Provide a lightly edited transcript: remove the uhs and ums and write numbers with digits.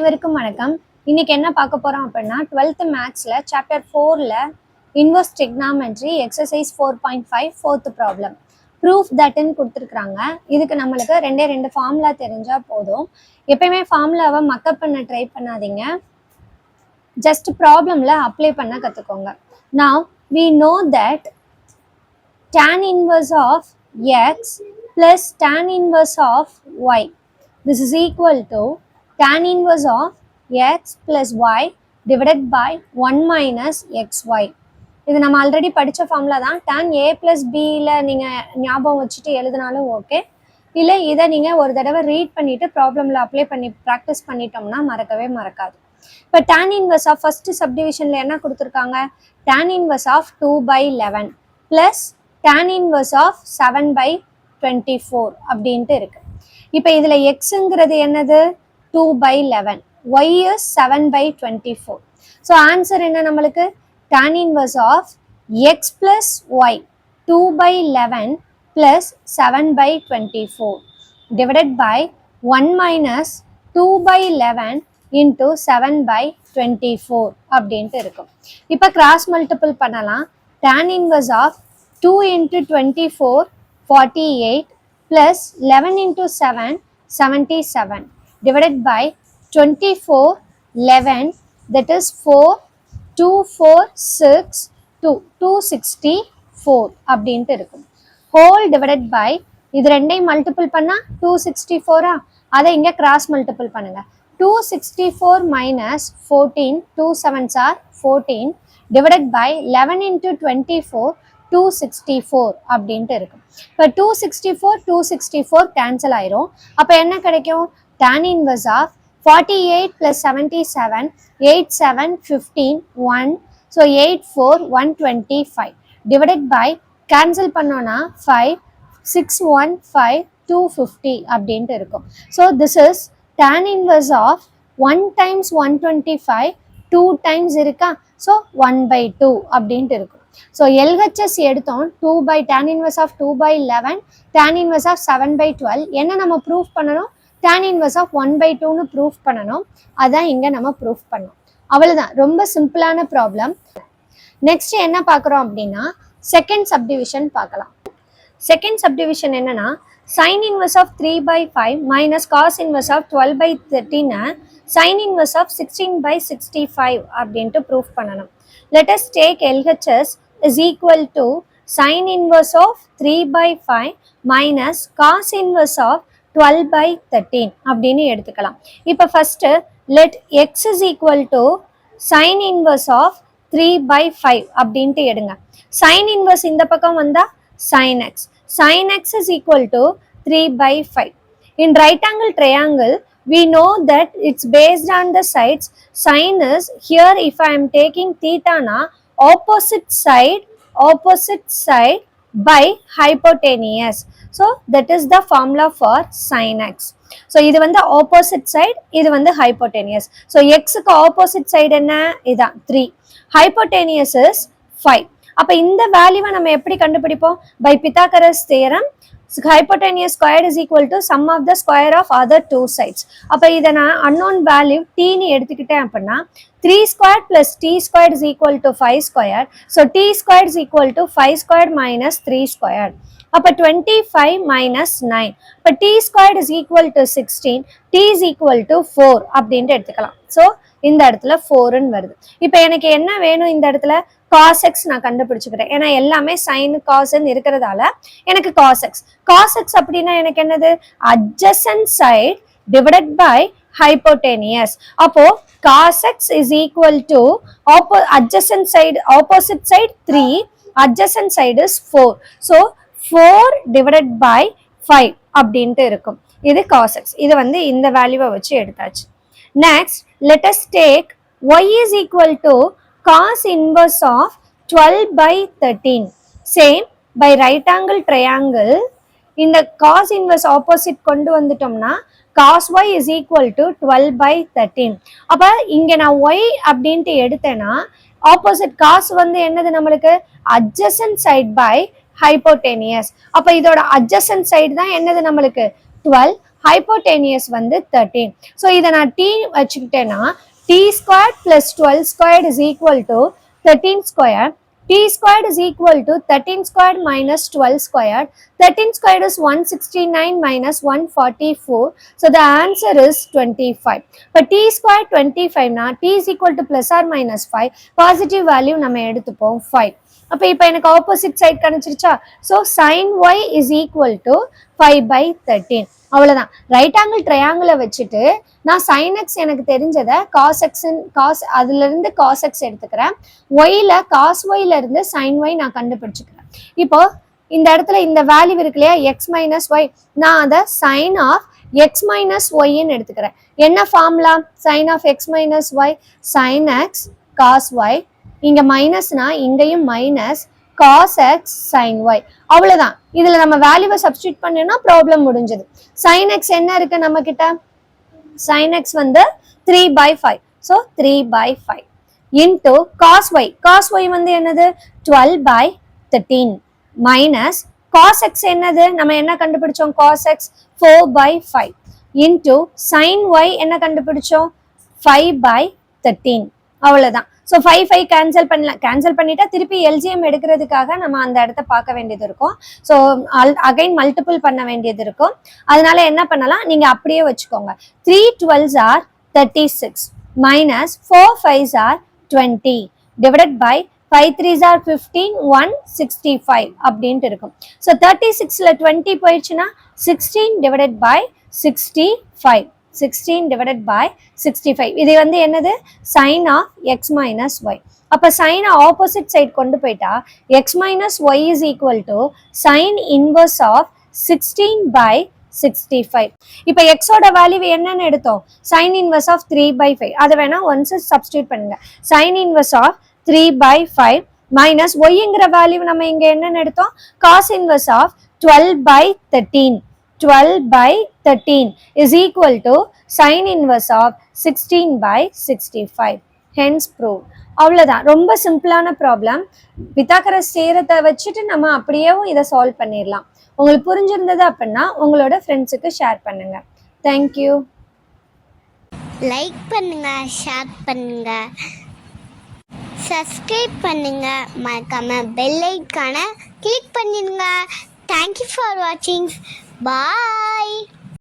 அனைவருக்கும் வணக்கம். இன்னைக்கு என்ன பார்க்க போறோம் அப்படின்னா 12th மேத்ஸ்ல சாப்டர் 4ல inverse trigonometry exercise 4.5 4th problem proof தட்னு கொடுத்துருக்காங்க. இதுக்கு நம்மளுக்கு ரெண்டு ஃபார்முலா தெரிஞ்சா போதும். எப்பயுமே ஃபார்முலாவை மக்கப் பண்ண ட்ரை பண்ணாதீங்க, ஜஸ்ட் ப்ராப்ளம்ல அப்ளை பண்ண கற்றுக்கோங்க. Now we know that tan inverse of x plus tan inverse of y, this is equal to tan inverse of x plus y divided by 1 minus xy. இது நம்ம already படித்த formula தான். tan a plus bல நீங்கள் ஞாபகம் வச்சுட்டு எழுதினாலும் okay, இல்லை இதை நீங்கள் ஒரு தடவை ரீட் பண்ணிவிட்டு ப்ராப்ளமில் அப்ளை பண்ணி ப்ராக்டிஸ் பண்ணிட்டோம்னா மறக்கவே மறக்காது. இப்போ tan inverse of ஃபர்ஸ்ட் சப்டிவிஷனில் என்ன கொடுத்துருக்காங்க, tan inverse of 2/11 plus tan inverse of 7/24 அப்படின்ட்டு இருக்கு. இப்போ இதில் எக்ஸுங்கிறது என்னது 2/11, y is 7/24. ஸோ ஆன்சர் என்ன நம்மளுக்கு, tan inverse of x plus y 2/11 plus 7/24 divided by 1 minus 2/11 into 7/24 அப்படின்ட்டு இருக்கும். இப்போ கிராஸ் மல்டிபிள் பண்ணலாம். tan inverse of 2 into 24 48 plus 11 into 7 77 divided by 24 11, that is 4 2 4 6 2 264 அப்படின்ட்டு இருக்கும். ஹோல் டிவைடட் பை இது ரெண்டையும் மல்டிபிள் பண்ணால் 264, அதை இங்கே கிராஸ் மல்டிபிள் பண்ணுங்க. 264 minus 14 2 7s are 14 divided by 11 into 24 264 அப்படின்ட்டு இருக்கும். இப்போ 264 264 கேன்சல் ஆயிரும். அப்போ என்ன கிடைக்கும், tan inverse of 48 plus 77 8 7 15 1, so 8 4 125 divided by cancel பண்ணோன்னா 5 6 1 5 250 அப்படின்ட்டு இருக்கும். So this is tan inverse of 1 times 125 2 times இருக்கா, ஸோ 1/2 அப்படின்ட்டு இருக்கும். ஸோ LHS எடுத்தோம் 2 by tan inverse of 2/11 tan inverse of 7/12. என்ன நம்ம ப்ரூஃப் பண்ணணும், tan inverse of 1/2ன்னு ப்ரூஃப் பண்ணணும். அதான் இங்கே நம்ம ப்ரூஃப் பண்ணோம். அவ்வளோதான், ரொம்ப சிம்பிளான ப்ராப்ளம். நெக்ஸ்ட் என்ன பார்க்குறோம் அப்படின்னா செகண்ட் சப்டிவிஷன் பார்க்கலாம். செகண்ட் சப்டிவிஷன் என்னன்னா sin inverse of 3/5 minus cos inverse of 12/13 sin inverse of 16/65 அப்படின்ட்டு ப்ரூஃப் பண்ணணும். Let us take LHS is equal to sin inverse of 3/5 minus cos inverse of 12/13 அப்படின்னு எடுத்துக்கலாம். இப்போ first let x is equal to sin inverse of 3/5 அப்படின்ட்டு எடுங்க. sin inverse இந்த பக்கம் வந்தா sin x, sin x is equal to 3/5. In right angle triangle we know that it's based on the sides. Sin is here, if I am taking theta na opposite side by hypotenuse. So that is the formula for sin x. So இது வந்து opposite side, இது வந்து hypotenuse. So x க்கு opposite side என்ன, இதான் 3, hypotenuse is 5. அப்ப இந்த வேல்யூவை நம்ம எப்படி கண்டுபிடிப்போம், by Pythagoras theorem hypotenuse squared is equal to sum of the square of other two sides. அப்ப இதை நான் unknown value t ன்னு எடுத்துக்கிட்டேன் அப்படின்னா 3 squared plus t squared is equal to 5 squared. So t squared is equal to 5 squared minus 3 squared. அப்ப 25 minus 9. அப்ப t squared is equal to 16, t is equal to 4 அப்படின்ட்டு எடுத்துக்கலாம். ஸோ இந்த இடத்துல 4ன்னு வருது. இப்போ எனக்கு என்ன வேணும், இந்த இடத்துல cos x நான் கண்டுபிடிச்சுக்கிறேன். ஏன்னா எல்லாமே sin cosன்னு இருக்கிறதால எனக்கு cos x. cos x அப்படின்னா எனக்கு என்னது, adjacent side divided by hypotenuse. அப்போ cos x is equal to adjacent side, opposite side 3, adjacent side is 4. So 4 divided by 5 அப்படின்ட்டு இருக்கும். இது cos x. இது வந்து இந்த வேல்யூவை வச்சு எடுத்தாச்சு. Next, let us take y is equal to cos inverse of 12/13. Same, by right angle triangle இந்த cos inverse opposite கொண்டு வந்துட்டோம்னா cos y is equal to 12/13. அப்ப இங்க நான் y அப்படின்ட்டு எடுத்தேன்னா opposite cos வந்து என்னது நம்மளுக்கு adjacent side by hypotenuse. அப்ப இதோட adjacent side தான் என்னது நம்மளுக்கு 12, ஹைப்போடெனியஸ் வந்து 13. ஸோ இதை நான் t வச்சுக்கிட்டேன்னா t squared plus 12 squared is equal to 13 squared. T squared is equal to 13 squared minus 12 squared. 13 squared is 169 minus 144. So the answer is 25. But T squared 25 na T is equal to plus or minus 5. Positive value நம்ம எடுத்துப்போம் 5. அப்போ இப்போ எனக்கு opposite side கிடைச்சிருச்சா? So sin y is equal to 5/13. அவ்வளோதான். Right angle ட்ரையாங்கிளை வச்சுட்டு நான் sin x எனக்கு தெரிஞ்சதை cos x அதுலேருந்து cos x எடுத்துக்கிறேன். ஒய்ல cos yல இருந்து sin y நான் கண்டுபிடிச்சிக்கிறேன். இப்போ இந்த இடத்துல இந்த வேல்யூ இருக்கு இல்லையா எக்ஸ் மைனஸ் ஒய், நான் அதை சைன் ஆஃப் எக்ஸ் மைனஸ் ஒய்ன்னு எடுத்துக்கிறேன். என்ன formula? Sine of X minus Y sine X cos Y, இங்க மைனஸ்னா இங்கேயும் minus cos X sine Y. அவ்வளோதான். இதில் நம்ம வேல்யூவை சப்ஸ்டியூட் பண்ணோம்னா ப்ராப்ளம் முடிஞ்சது. சைன் எக்ஸ் என்ன இருக்கு நம்ம கிட்ட? சைன் எக்ஸ் வந்து 3/5. So 3/5 into cos Y. Cos Y வந்து என்னது? 12/13 மைனஸ் காஸ் எக்ஸ் என்னது? நம்ம என்ன கண்டுபிடிச்சோம்? Cos X 4/5 into sine Y என்ன கண்டுபிடிச்சோம்? 5/13. அவ்வளோதான். ஸோ 5 கேன்சல் பண்ணலாம். கேன்சல் பண்ணிட்டா திருப்பி எல்ஜிஎம் எடுக்கிறதுக்காக நம்ம அந்த இடத்த பார்க்க வேண்டியது இருக்கும். ஸோ அகைன் மல்டிபிள் பண்ண வேண்டியது இருக்கும். அதனால என்ன பண்ணலாம்? நீங்கள் அப்படியே வச்சுக்கோங்க. 3 12s are 36 minus 4 5s are 20 divided by 5 3s are 15 165 அப்படின்ட்டு இருக்கும். ஸோ 36ல 20 போயிடுச்சுன்னா 16 divided by 65. 16 divided by 65. இது வந்து என்னது? sin of x minus y. அப்ப sin ஆப்போசிட் சைடு கொண்டு போயிட்டா x minus y is equal to sin inverse of 16/65. இப்போ x ஓட வேல்யூ என்னன்னு எடுத்தோம்? sin inverse of 3/5. அதை வேணா ஒன்ஸ் சப்ஸ்டியூட் பண்ணுங்க. sin inverse of 3/5 minus yங்கிற வேல்யூ நம்ம இங்க என்னன்னு எடுத்தோம்? cos inverse of 12/13. 12/13 is equal to sin inverse of 16/65. Hence proved. அவ்வளோதான். ரொம்ப சிம்பிளான ப்ராப்ளம். பித்தாகரஸ் தேரத்தை வச்சுட்டு நம்ம அப்படியேவும் இதை சால்வ் பண்ணிடலாம். உங்களுக்கு புரிஞ்சிருந்தது அப்படின்னா உங்களோட ஃப்ரெண்ட்ஸுக்கு ஷேர் பண்ணுங்க. தேங்க்யூ. லைக் பண்ணுங்க, ஷேர் பண்ணுங்க, சப்ஸ்கிரைப் பண்ணுங்க, மறக்காம பெல் ஐகானை கிளிக் பண்ணிடுங்க. Thank you for watching. Bye.